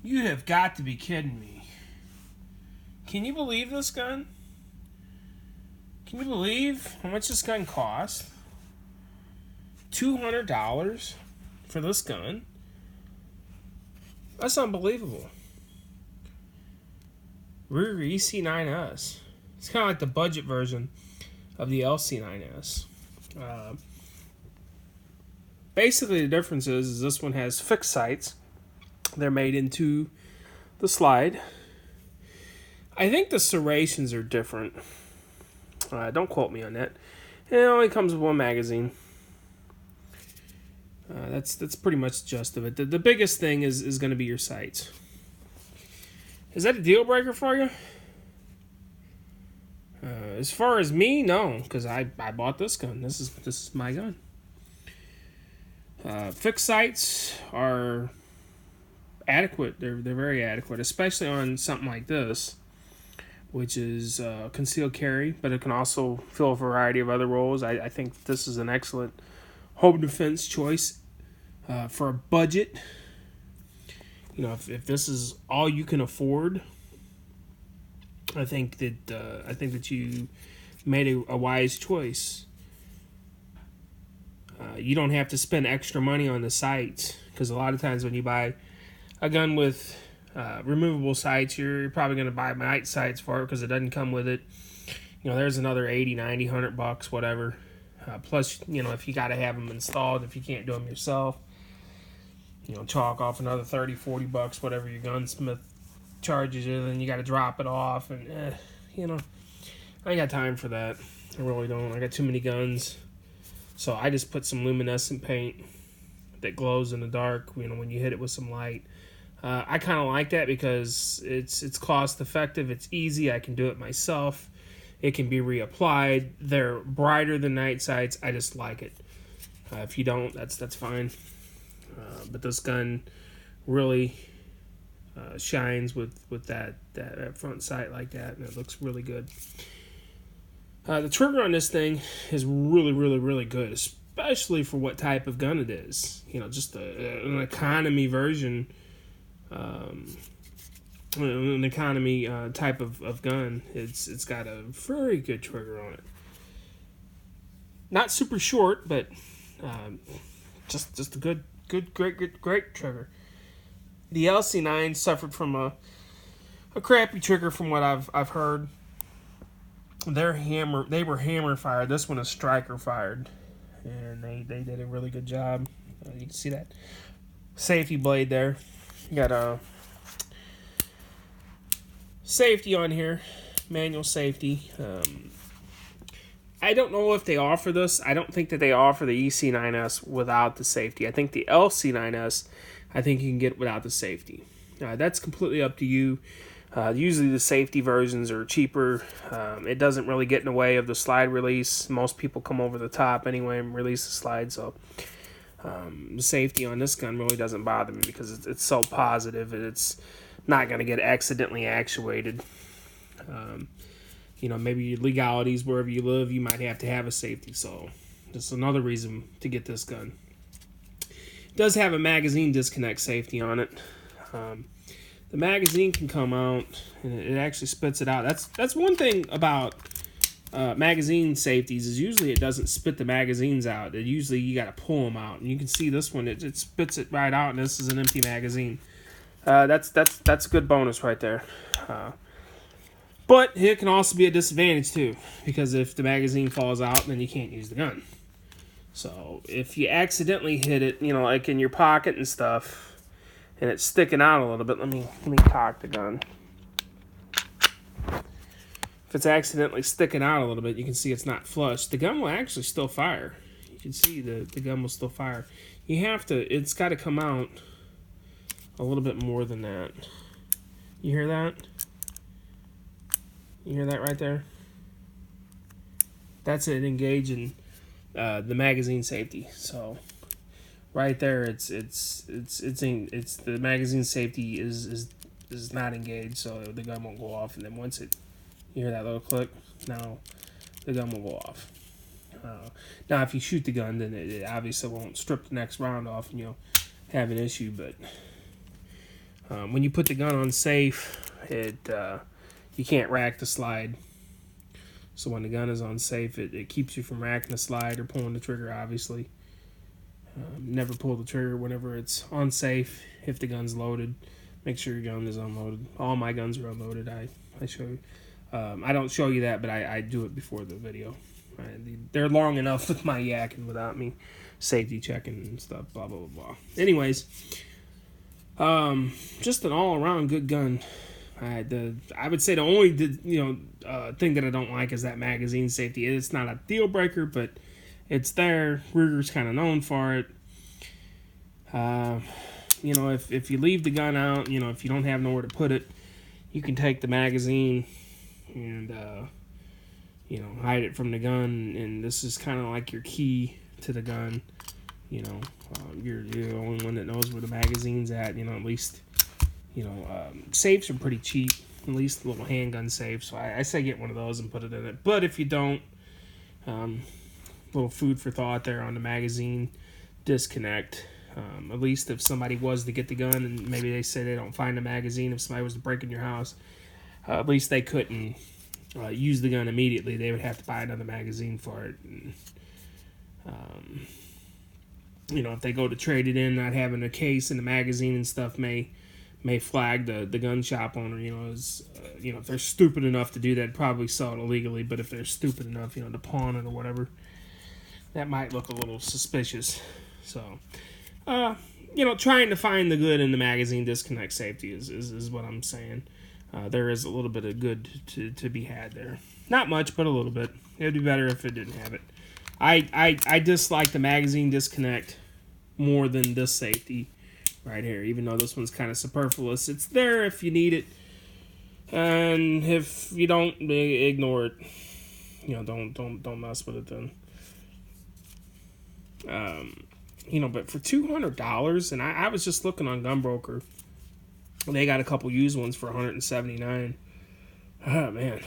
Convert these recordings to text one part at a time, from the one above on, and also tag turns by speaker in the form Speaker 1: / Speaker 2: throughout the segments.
Speaker 1: You have got to be kidding me. Can you believe this gun? Can you believe how much this gun cost? $200 for this gun? That's unbelievable. Ruger EC9S. It's kind of like the budget version of the LC9S. Basically, the difference is this one has fixed sights. They're made into the slide. I think the serrations are different. Don't quote me on that. It only comes with one magazine. That's pretty much the gist of it. The biggest thing is going to be your sights. Is that a deal breaker for you? As far as me, no, because I bought this gun. This is my gun. Fixed sights are adequate. They're very adequate, especially on something like this, which is concealed carry, but it can also fill a variety of other roles. I think this is an excellent home defense choice for a budget. You know, if this is all you can afford, I think that you made a wise choice. You don't have to spend extra money on the sights, because a lot of times when you buy a gun with removable sights, you're probably going to buy night sights for it because it doesn't come with it. You know, there's another 80, 90, $100, whatever. Plus, you know, if you got to have them installed, if you can't do them yourself, you know, chalk off another 30, $40, whatever your gunsmith charges you, then you got to drop it off, and you know, I ain't got time for that. I really don't. I got too many guns, so I just put some luminescent paint that glows in the dark. You know, when you hit it with some light, I kind of like that because it's cost effective. It's easy. I can do it myself. It can be reapplied. They're brighter than night sights. I just like it. If you don't, that's fine. But this gun really shines with that front sight like that, and it looks really good. The trigger on this thing is really, really, really good, especially for what type of gun it is. You know, just an economy version, an economy type of gun. It's got a very good trigger on it. Not super short, but just a great trigger. The LC9 suffered from a crappy trigger from what I've heard. They were hammer fired. This one is striker fired, and they did a really good job. You can see that safety blade there. You got a safety on here, manual safety. I don't know if they offer this. I don't think that they offer the EC9S without the safety. I think the LC9S, I think you can get without the safety. That's completely up to you. Usually the safety versions are cheaper. It doesn't really get in the way of the slide release. Most people come over the top anyway and release the slide, so the safety on this gun really doesn't bother me because it's so positive and it's not going to get accidentally actuated. You know, maybe legalities wherever you live, you might have to have a safety, so that's another reason to get this gun. It does have a magazine disconnect safety on it. The magazine can come out and it actually spits it out. That's one thing about magazine safeties is usually it doesn't spit the magazines out. Usually you got to pull them out, and you can see this one it spits it right out, and this is an empty magazine. That's a good bonus right there. But it can also be a disadvantage too, because if the magazine falls out, then you can't use the gun. So if you accidentally hit it, you know, like in your pocket and stuff, and it's sticking out a little bit, let me cock the gun. If it's accidentally sticking out a little bit, you can see it's not flush. The gun will actually still fire. You can see the gun will still fire. It's got to come out a little bit more than that. You hear that? You hear that right there? That's it engaging the magazine safety. So right there, it's the magazine safety is not engaged, so the gun won't go off. And then once you hear that little click, now the gun will go off. Now, if you shoot the gun, then it obviously won't strip the next round off, and you'll have an issue. But When you put the gun on safe, you can't rack the slide. So when the gun is on safe, it keeps you from racking the slide or pulling the trigger, obviously. Never pull the trigger whenever it's on safe. If the gun's loaded, make sure your gun is unloaded. All my guns are unloaded. I show you. I don't show you that, but I do it before the video. They're long enough with my yakking without me safety checking and stuff, blah, blah, blah, blah. Anyways, just an all-around good gun. I would say the only thing that I don't like is that magazine safety. It's not a deal breaker, but it's there. Ruger's kind of known for it. If you leave the gun out, if you don't have nowhere to put it, you can take the magazine and hide it from the gun. And this is kind of like your key to the gun. You're the only one that knows where the magazine's at. At least. Safes are pretty cheap, at least little handgun safes. So I say get one of those and put it in it. But if you don't, little food for thought there on the magazine disconnect. At least if somebody was to get the gun and maybe they say they don't find the magazine, if somebody was to break in your house, at least they couldn't use the gun immediately. They would have to buy another magazine for it. And, if they go to trade it in, not having a case and the magazine and stuff may flag the gun shop owner. If they're stupid enough to do that, probably sell it illegally. But if they're stupid enough, to pawn it or whatever, that might look a little suspicious. So, trying to find the good in the magazine disconnect safety is what I'm saying. There is a little bit of good to be had there. Not much, but a little bit. It would be better if it didn't have it. I dislike the magazine disconnect more than this safety right here, even though this one's kind of superfluous. It's there if you need it, and if you don't, ignore it. Don't mess with it then. But for $200, and I was just looking on Gunbroker, they got a couple used ones for $179. Oh man,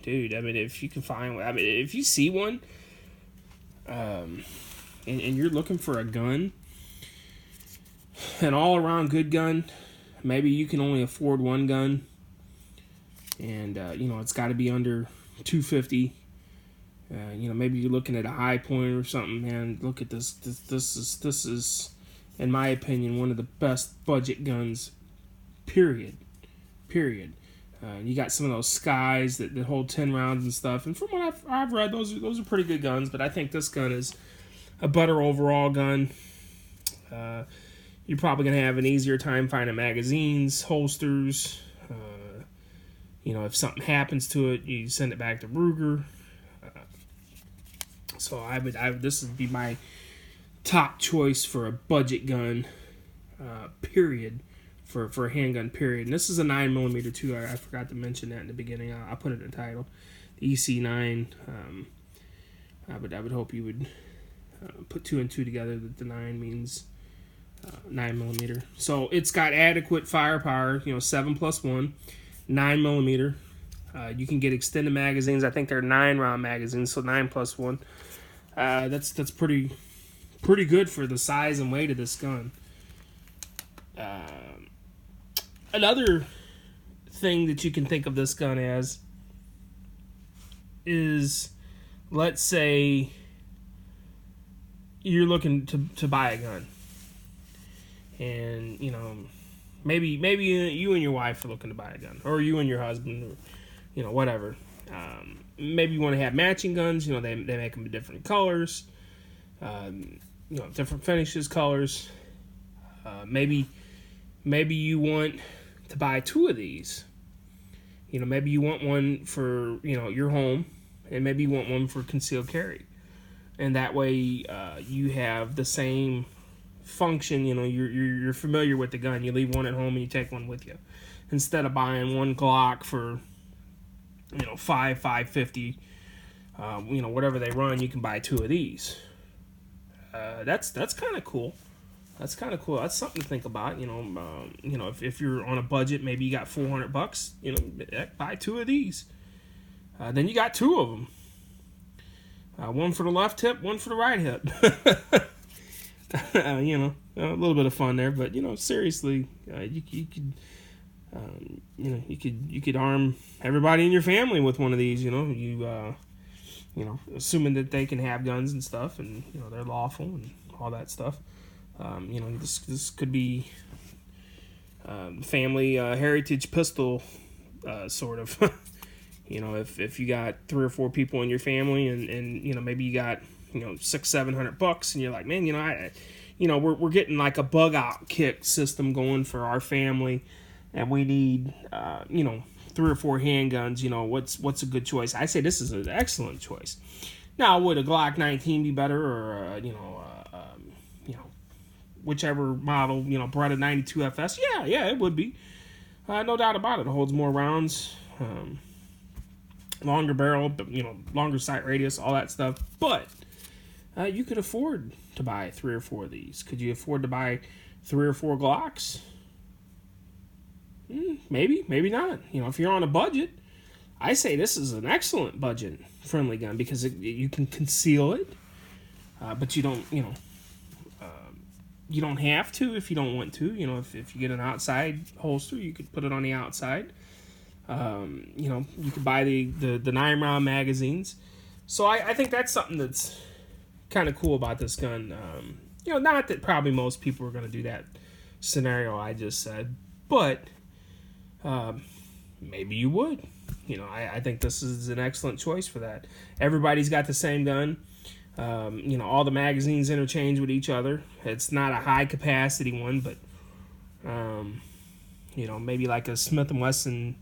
Speaker 1: dude! If you can find one, if you see one, and you're looking for a gun. An all-around good gun. Maybe you can only afford one gun, and it's got to be under $250. Maybe you're looking at a High Point or something. Man, look at this. This is, in my opinion, one of the best budget guns. Period. You got some of those Skies that hold 10 rounds and stuff. And from what I've read, those are pretty good guns. But I think this gun is a better overall gun. You're probably going to have an easier time finding magazines, holsters. If something happens to it, you send it back to Ruger. So this would be my top choice for a budget gun, period, for a handgun, period. And this is a 9mm too. I forgot to mention that in the beginning. I'll put it in the title. The EC9. I would hope you would put 2 and 2 together. That the 9 means 9mm. So it's got adequate firepower. 7+1, 9mm. You can get extended magazines. I think they're 9-round magazines, so 9+1. That's pretty good for the size and weight of this gun. Another thing that you can think of this gun as is, let's say you're looking to buy a gun, and maybe you and your wife are looking to buy a gun, or you and your husband, or whatever. Maybe you want to have matching guns. They make them in different colors, different finishes, colors. Maybe you want to buy 2 of these. Maybe you want one for your home, and maybe you want one for concealed carry, and that way you have the same function. You're familiar with the gun. You leave one at home and you take one with you, instead of buying one Glock for $550. Whatever they run, you can buy 2 of these. That's kind of cool. That's kind of cool. That's something to think about. If you're on a budget, maybe you got $400. Buy 2 of these. Then you got 2 of them. One for the left hip, one for the right hip. You know, a little bit of fun there, but seriously, you could, you could arm everybody in your family with one of these. Assuming that they can have guns and stuff, and they're lawful and all that stuff. This could be family heritage pistol, sort of. If you got 3 or 4 people in your family, and maybe you got $600-700, and you're like, man, we're getting like a bug out kick system going for our family, and we need 3 or 4 handguns. What's a good choice? I say this is an excellent choice. Now, would a Glock 19 be better, or whichever model, Beretta 92 FS? Yeah, it would be. No doubt about it. It holds more rounds, longer barrel, but longer sight radius, all that stuff. But you could afford to buy 3 or 4 of these. Could you afford to buy 3 or 4 Glocks? Maybe not. If you're on a budget, I say this is an excellent budget-friendly gun because you can conceal it, but you don't have to if you don't want to. If you get an outside holster, you could put it on the outside. You could buy the 9-round magazines. So I think that's something that's kind of cool about this gun. Not that probably most people are going to do that scenario I just said, but maybe you would. I think this is an excellent choice for that. Everybody's got the same gun. All the magazines interchange with each other. It's not a high capacity one, but maybe like a Smith & Wesson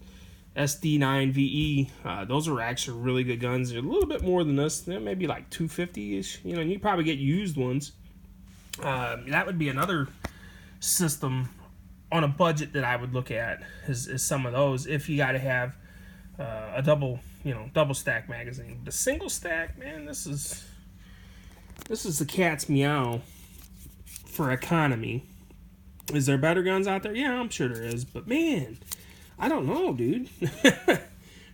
Speaker 1: SD9VE. Those are actually really good guns. They're a little bit more than this. They're maybe like 250-ish. And you probably get used ones. That would be another system on a budget that I would look at is some of those. If you got to have a double stack magazine. The single stack, man, this is the cat's meow for economy. Is there better guns out there? Yeah, I'm sure there is. But man, I don't know, dude.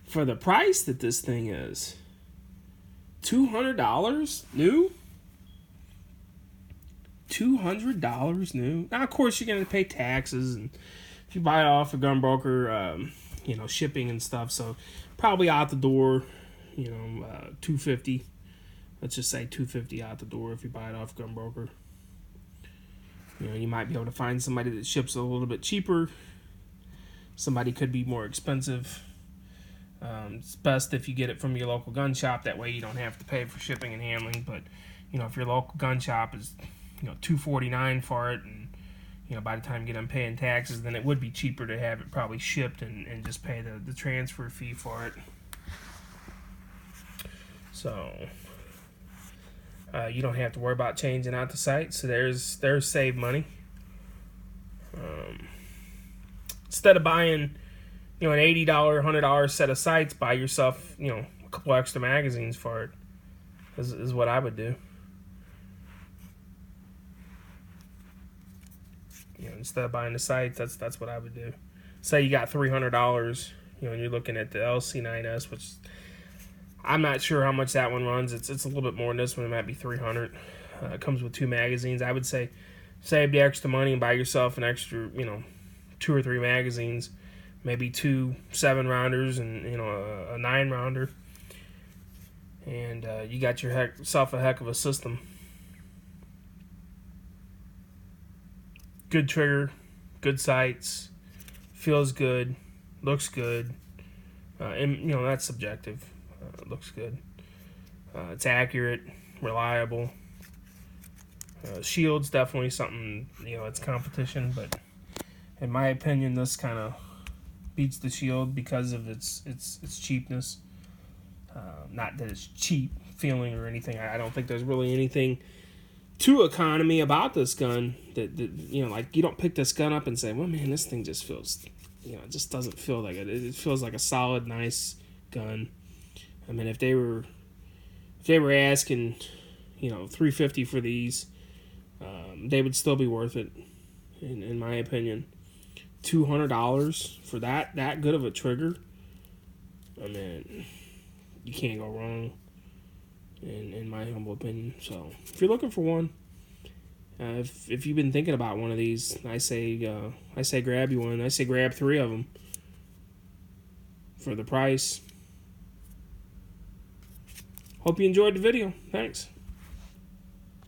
Speaker 1: For the price that this thing is, $200 new. $200 new. Now, of course, you're gonna pay taxes, and if you buy it off a gun broker, shipping and stuff. So probably out the door, $250. Let's just say $250 out the door if you buy it off gun broker. You might be able to find somebody that ships a little bit cheaper. Somebody could be more expensive. It's best if you get it from your local gun shop. That way you don't have to pay for shipping and handling. But if your local gun shop is $249 for it, and by the time you get done paying taxes, then it would be cheaper to have it probably shipped and just pay the transfer fee for it. So you don't have to worry about changing out the sights. So there's save money. Instead of buying an $80, $100 set of sights, buy yourself a couple extra magazines for it. Is what I would do. Instead of buying the sights, that's what I would do. Say you got $300, and you're looking at the EC9S, which I'm not sure how much that one runs. It's a little bit more than this one. It might be $300. It comes with 2 magazines. I would say save the extra money and buy yourself an extra, 2 or 3 magazines, maybe 2 7-rounders and a 9-rounder, and you got yourself a heck of a system. Good trigger, good sights, feels good, looks good, and that's subjective. Looks good. It's accurate, reliable. Shield's definitely something, it's competition, but in my opinion, this kind of beats the Shield because of its cheapness. Not that it's cheap feeling or anything. I don't think there's really anything too economy about this gun that like you don't pick this gun up and say, well, man, this thing just feels, it just doesn't feel like it. It feels like a solid, nice gun. I mean, if they were asking, $350 for these, they would still be worth it, in my opinion. $200 for that good of a trigger. I mean, you can't go wrong, in my humble opinion. So if you're looking for one, If you've been thinking about one of these, I say grab you one. I say grab 3 of them for the price. Hope you enjoyed the video. Thanks.